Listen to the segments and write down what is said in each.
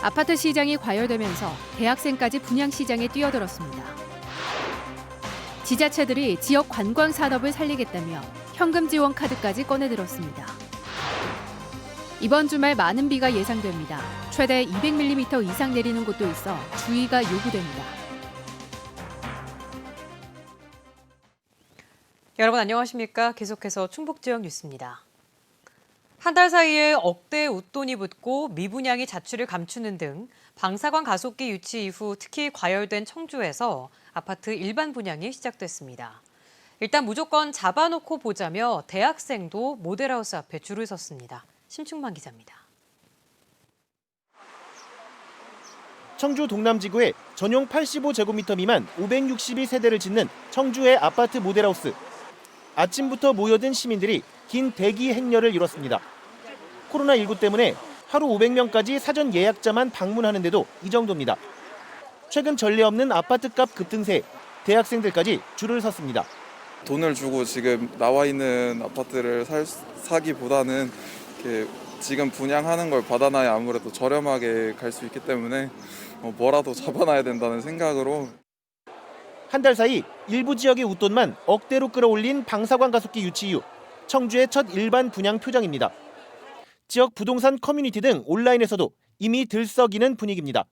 아파트 시장이 과열되면서 대학생까지 분양 시장에 뛰어들었습니다. 지자체들이 지역 관광 산업을 살리겠다며 현금 지원 카드까지 꺼내들었습니다. 이번 주말 많은 비가 예상됩니다. 최대 200mm 이상 내리는 곳도 있어 주의가 요구됩니다. 여러분 안녕하십니까? 계속해서 충북 지역 뉴스입니다. 한 달 사이에 억대 웃돈이 붙고 미분양이 자취를 감추는 등 방사관 가속기 유치 이후 특히 과열된 청주에서 아파트 일반 분양이 시작됐습니다. 일단 무조건 잡아놓고 보자며 대학생도 모델하우스 앞에 줄을 섰습니다. 심충만 기자입니다. 청주 동남지구에 전용 85제곱미터 미만 562세대를 짓는 청주의 아파트 모델하우스. 아침부터 모여든 시민들이 긴 대기 행렬을 이뤘습니다. 코로나19 때문에 하루 500명까지 사전 예약자만 방문하는데도 이 정도입니다. 최근 전례 없는 아파트값 급등세에 대학생들까지 줄을 섰습니다. 돈을 주고 지금 나와 있는 아파트를 사기보다는 이렇게 지금 분양하는 걸 받아놔야 아무래도 저렴하게 갈 수 있기 때문에 뭐라도 잡아놔야 된다는 생각으로. 한 달 사이 일부 지역의 웃돈만 억대로 끌어올린 방사관 가속기 유치 이후 청주의 첫 일반 분양 표정입니다. 지역 부동산 커뮤니티 등 온라인에서도 이미 들썩이는 분위기입니다.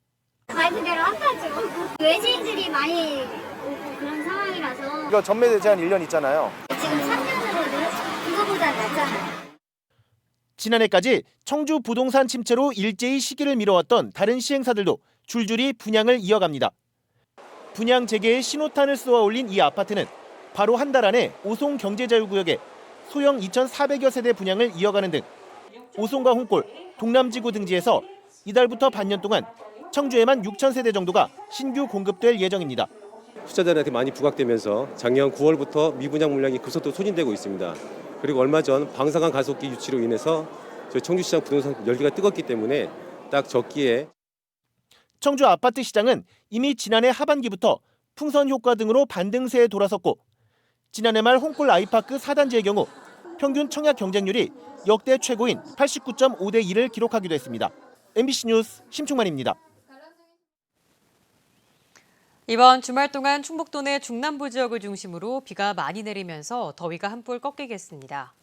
말 그대로 아파죠. 외지인들이 많이 오고 그런 상황이라서. 이거 전매 제한 1년 있잖아요. 지금 3년으로는 이거보다 낫잖아요. 지난해까지 청주 부동산 침체로 일제히 시기를 미뤄왔던 다른 시행사들도 줄줄이 분양을 이어갑니다. 분양 재개에 신호탄을 쏘아 올린 이 아파트는 바로 한 달 안에 오송 경제자유구역에 소형 2,400여 세대 분양을 이어가는 등 오송과 홍골, 동남지구 등지에서 이달부터 반년 동안 청주에만 6,000세대 정도가 신규 공급될 예정입니다. 투자자들한테 많이 부각되면서 작년 9월부터 미분양 물량이 급속도로 소진되고 있습니다. 그리고 얼마 전 방사관 가속기 유치로 인해서 저희 청주시장 부동산 열기가 뜨겁기 때문에 딱 적기에 청주 아파트 시장은 이미 지난해 하반기부터 풍선 효과 등으로 반등세에 돌아섰고 지난해 말 홍골 아이파크 4단지의 경우 평균 청약 경쟁률이 역대 최고인 89.5대 1을 기록하기도 했습니다. MBC 뉴스 심충만입니다. 이번 주말 동안 충북도 내 중남부 지역을 중심으로 비가 많이 내리면서 더위가 한풀 꺾이겠습니다.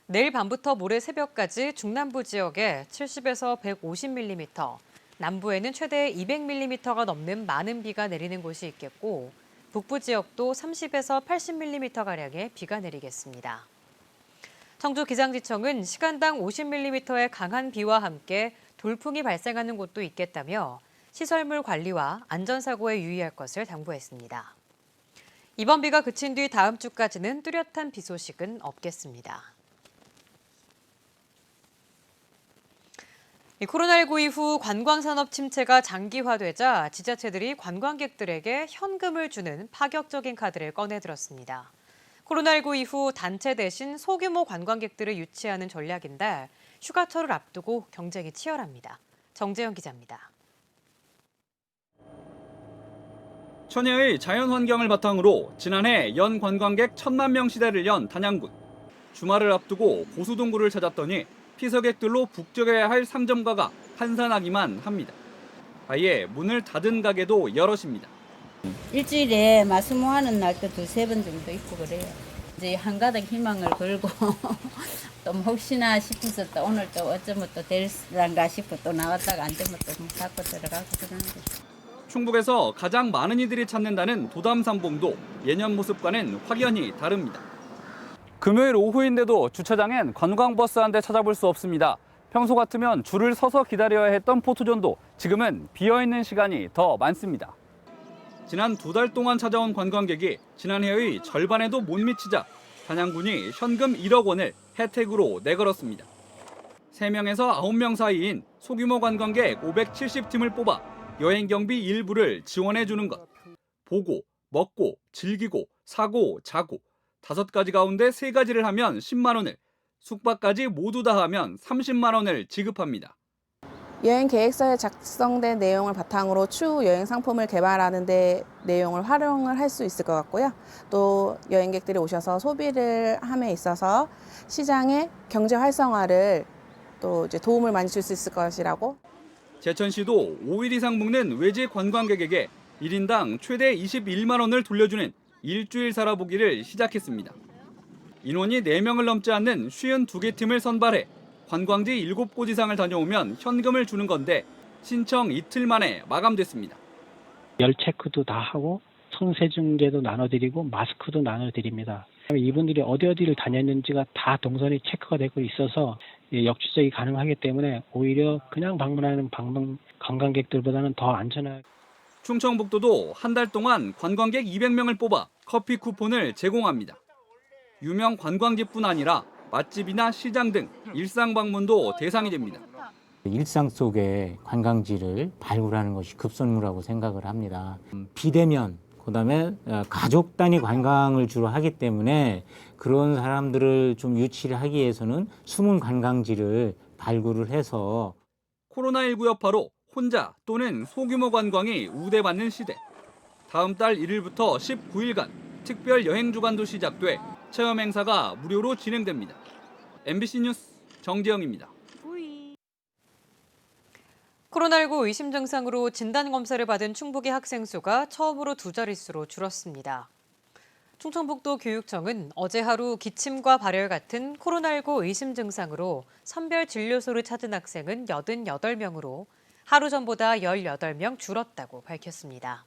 내일 밤부터 모레 새벽까지 중남부 지역에 70에서 150mm, 남부에는 최대 200mm가 넘는 많은 비가 내리는 곳이 있겠고 북부 지역도 30에서 80mm가량의 비가 내리겠습니다. 청주 기상지청은 시간당 50mm의 강한 비와 함께 돌풍이 발생하는 곳도 있겠다며 시설물 관리와 안전사고에 유의할 것을 당부했습니다. 이번 비가 그친 뒤 다음 주까지는 뚜렷한 비 소식은 없겠습니다. 코로나19 이후 관광산업 침체가 장기화되자 지자체들이 관광객들에게 현금을 주는 파격적인 카드를 꺼내들었습니다. 코로나19 이후 단체 대신 소규모 관광객들을 유치하는 전략인데 휴가철을 앞두고 경쟁이 치열합니다. 정재현 기자입니다. 천혜의 자연환경을 바탕으로 지난해 연 관광객 1,000만 명 시대를 연 단양군. 주말을 앞두고 보수동굴을 찾았더니 피서객들로 북적여야 할 상점가가 한산하기만 합니다. 아예 문을 닫은 가게도 여럿입니다. 일주일에 마스모하는 날도 2-3번 정도 있고 그래요. 이제 한가닥 희망을 걸고 또 혹시나 싶어서 또 오늘 또 어쩌면 또 될란가 싶어 또 나왔다가 안 되면 또 갖고 들어가고 그러는데. 충북에서 가장 많은 이들이 찾는다는 도담산봉도 예년 모습과는 확연히 다릅니다. 금요일 오후인데도 주차장엔 관광버스 한 대 찾아볼 수 없습니다. 평소 같으면 줄을 서서 기다려야 했던 포토존도 지금은 비어있는 시간이 더 많습니다. 지난 2달 동안 찾아온 관광객이 지난해의 절반에도 못 미치자 단양군이 현금 1억 원을 혜택으로 내걸었습니다. 3명에서 9명 사이인 소규모 관광객 570팀을 뽑아 여행 경비 일부를 지원해 주는 것. 보고, 먹고, 즐기고, 사고, 자고 5가지 가운데 3가지를 하면 10만 원을, 숙박까지 모두 다 하면 30만 원을 지급합니다. 여행 계획서에 작성된 내용을 바탕으로 추후 여행 상품을 개발하는 데 내용을 활용을 할 수 있을 것 같고요. 또 여행객들이 오셔서 소비를 함에 있어서 시장의 경제 활성화를 또 이제 도움을 많이 줄 수 있을 것이라고. 제천시도 5일 이상 묵는 외지 관광객에게 1인당 최대 21만 원을 돌려주는 일주일 살아보기를 시작했습니다. 인원이 4명을 넘지 않는 52개 팀을 선발해 관광지 7곳 이상을 다녀오면 현금을 주는 건데 신청 이틀 만에 마감됐습니다. 열 체크도 다 하고 손세정제도 나눠드리고 마스크도 나눠드립니다. 이분들이 어디를 다녔는지가 다 동선이 체크가 되고 있어서 역추적이 가능하기 때문에 오히려 그냥 방문하는 관광객들보다는 더 안전하게. 충청북도도 한 달 동안 관광객 200명을 뽑아 커피 쿠폰을 제공합니다. 유명 관광지뿐 아니라 맛집이나 시장 등 일상 방문도 대상이 됩니다. 일상 속의 관광지를 발굴하는 것이 급선무라고 생각을 합니다. 비대면, 그다음에 가족 단위 관광을 주로 하기 때문에 그런 사람들을 좀 유치를 하기 위해서는 숨은 관광지를 발굴을 해서 코로나19 여파로 혼자 또는 소규모 관광이 우대받는 시대. 다음 달 1일부터 19일간 특별 여행 주간도 시작돼 체험 행사가 무료로 진행됩니다. MBC 뉴스 정재영입니다. 코로나19 의심 증상으로 진단검사를 받은 충북의 학생 수가 처음으로 2자릿수로 줄었습니다. 충청북도 교육청은 어제 하루 기침과 발열 같은 코로나19 의심 증상으로 선별진료소를 찾은 학생은 88명으로 하루 전보다 18명 줄었다고 밝혔습니다.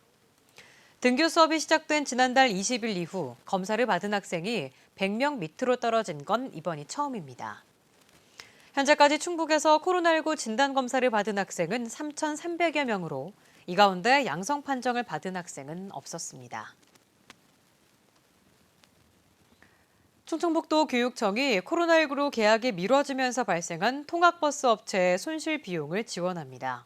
등교 수업이 시작된 지난달 20일 이후 검사를 받은 학생이 100명 밑으로 떨어진 건 이번이 처음입니다. 현재까지 충북에서 코로나19 진단검사를 받은 학생은 3,300여 명으로 이 가운데 양성 판정을 받은 학생은 없었습니다. 충청북도 교육청이 코로나19로 개학이 미뤄지면서 발생한 통학버스 업체의 손실 비용을 지원합니다.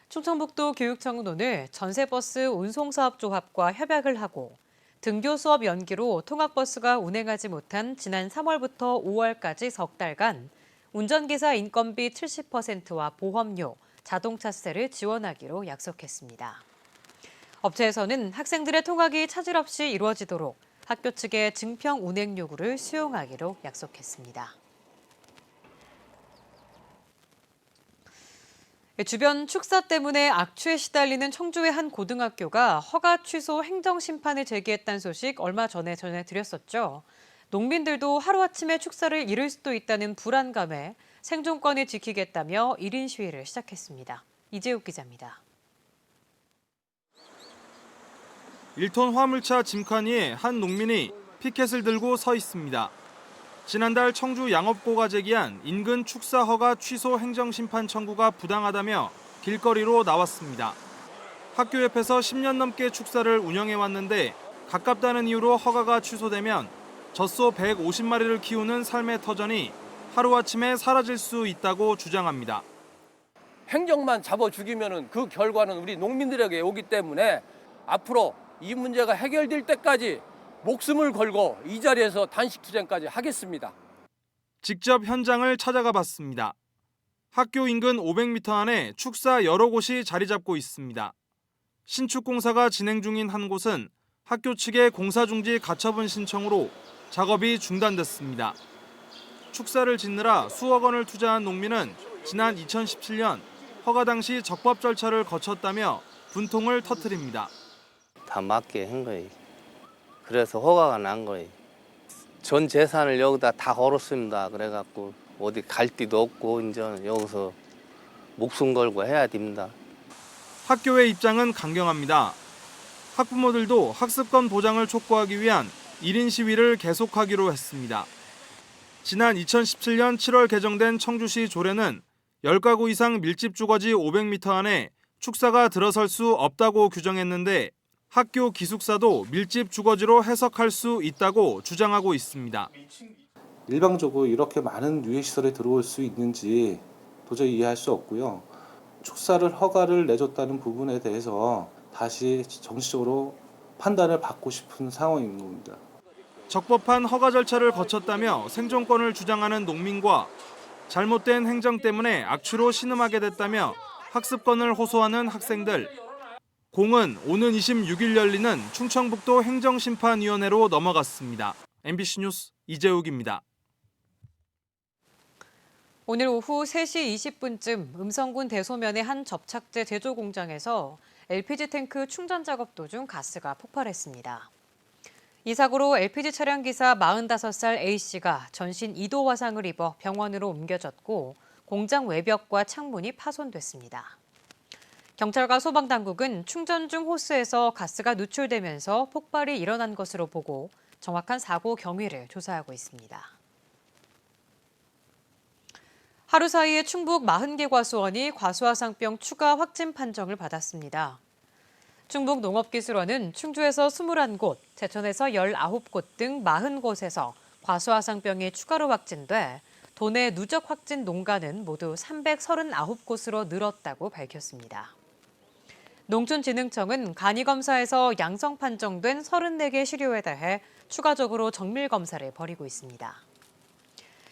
충청북도 교육청은 오늘 전세버스 운송사업조합과 협약을 하고 등교 수업 연기로 통학버스가 운행하지 못한 지난 3월부터 5월까지 석 달간 운전기사 인건비 70%와 보험료, 자동차세를 지원하기로 약속했습니다. 업체에서는 학생들의 통학이 차질 없이 이루어지도록 학교 측의 증평 운행 요구를 수용하기로 약속했습니다. 주변 축사 때문에 악취에 시달리는 청주의 한 고등학교가 허가 취소 행정심판을 제기했다는 소식 얼마 전에 전해드렸었죠. 농민들도 하루아침에 축사를 잃을 수도 있다는 불안감에 생존권을 지키겠다며 1인 시위를 시작했습니다. 이재욱 기자입니다. 1톤 화물차 짐칸 위에 한 농민이 피켓을 들고 서 있습니다. 지난달 청주 양업고가 제기한 인근 축사 허가 취소 행정심판 청구가 부당하다며 길거리로 나왔습니다. 학교 옆에서 10년 넘게 축사를 운영해왔는데 가깝다는 이유로 허가가 취소되면 젖소 150마리를 키우는 삶의 터전이 하루아침에 사라질 수 있다고 주장합니다. 행정만 잡아 죽이면 그 결과는 우리 농민들에게 오기 때문에 앞으로 이 문제가 해결될 때까지 목숨을 걸고 이 자리에서 단식투쟁까지 하겠습니다. 직접 현장을 찾아가 봤습니다. 학교 인근 500m 안에 축사 여러 곳이 자리 잡고 있습니다. 신축 공사가 진행 중인 한 곳은 학교 측의 공사 중지 가처분 신청으로 작업이 중단됐습니다. 축사를 짓느라 수억 원을 투자한 농민은 지난 2017년 허가 당시 적법 절차를 거쳤다며 분통을 터뜨립니다. 다 맞게 한 거예요. 그래서 허가가 난 거예요. 전 재산을 여기다 다 걸었습니다. 그래갖고 어디 갈 데도 없고 이제 여기서 목숨 걸고 해야 됩니다. 학교의 입장은 강경합니다. 학부모들도 학습권 보장을 촉구하기 위한 1인 시위를 계속하기로 했습니다. 지난 2017년 7월 개정된 청주시 조례는 10가구 이상 밀집 주거지 500m 안에 축사가 들어설 수 없다고 규정했는데 학교 기숙사도 밀집 주거지로 해석할 수 있다고 주장하고 있습니다. 일방적으로 이렇게 많은 유해시설에 들어올 수 있는지 도저히 이해할 수 없고요. 축사를 허가를 내줬다는 부분에 대해서 다시 정치적으로 판단을 받고 싶은 상황인 겁니다. 적법한 허가 절차를 거쳤다며 생존권을 주장하는 농민과 잘못된 행정 때문에 악취로 신음하게 됐다며 학습권을 호소하는 학생들. 공은 오는 26일 열리는 충청북도 행정심판위원회로 넘어갔습니다. MBC 뉴스 이재욱입니다. 오늘 오후 3시 20분쯤 음성군 대소면의 한 접착제 제조 공장에서 LPG 탱크 충전 작업 도중 가스가 폭발했습니다. 이 사고로 LPG 차량 기사 45살 A씨가 전신 2도 화상을 입어 병원으로 옮겨졌고 공장 외벽과 창문이 파손됐습니다. 경찰과 소방당국은 충전 중 호스에서 가스가 누출되면서 폭발이 일어난 것으로 보고 정확한 사고 경위를 조사하고 있습니다. 하루 사이에 충북 40개 과수원이 과수화상병 추가 확진 판정을 받았습니다. 충북 농업기술원은 충주에서 21곳, 제천에서 19곳 등 40곳에서 과수화상병이 추가로 확진돼 도내 누적 확진 농가는 모두 339곳으로 늘었다고 밝혔습니다. 농촌진흥청은 간이검사에서 양성 판정된 34개 시료에 대해 추가적으로 정밀검사를 벌이고 있습니다.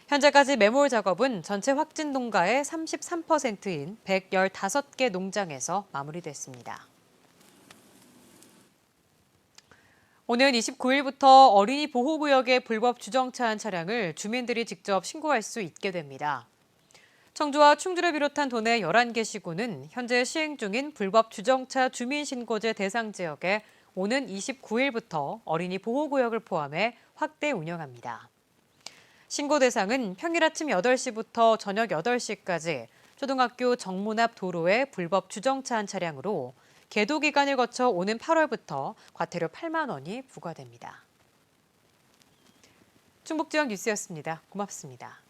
현재까지 매몰 작업은 전체 확진 농가의 33%인 115개 농장에서 마무리됐습니다. 오는 29일부터 어린이 보호구역에 불법 주정차한 차량을 주민들이 직접 신고할 수 있게 됩니다. 청주와 충주를 비롯한 도내 11개 시군은 현재 시행 중인 불법 주정차 주민신고제 대상 지역에 오는 29일부터 어린이 보호구역을 포함해 확대 운영합니다. 신고 대상은 평일 아침 8시부터 저녁 8시까지 초등학교 정문 앞 도로에 불법 주정차한 차량으로 계도 기간을 거쳐 오는 8월부터 과태료 8만 원이 부과됩니다. 충북지역 뉴스였습니다. 고맙습니다.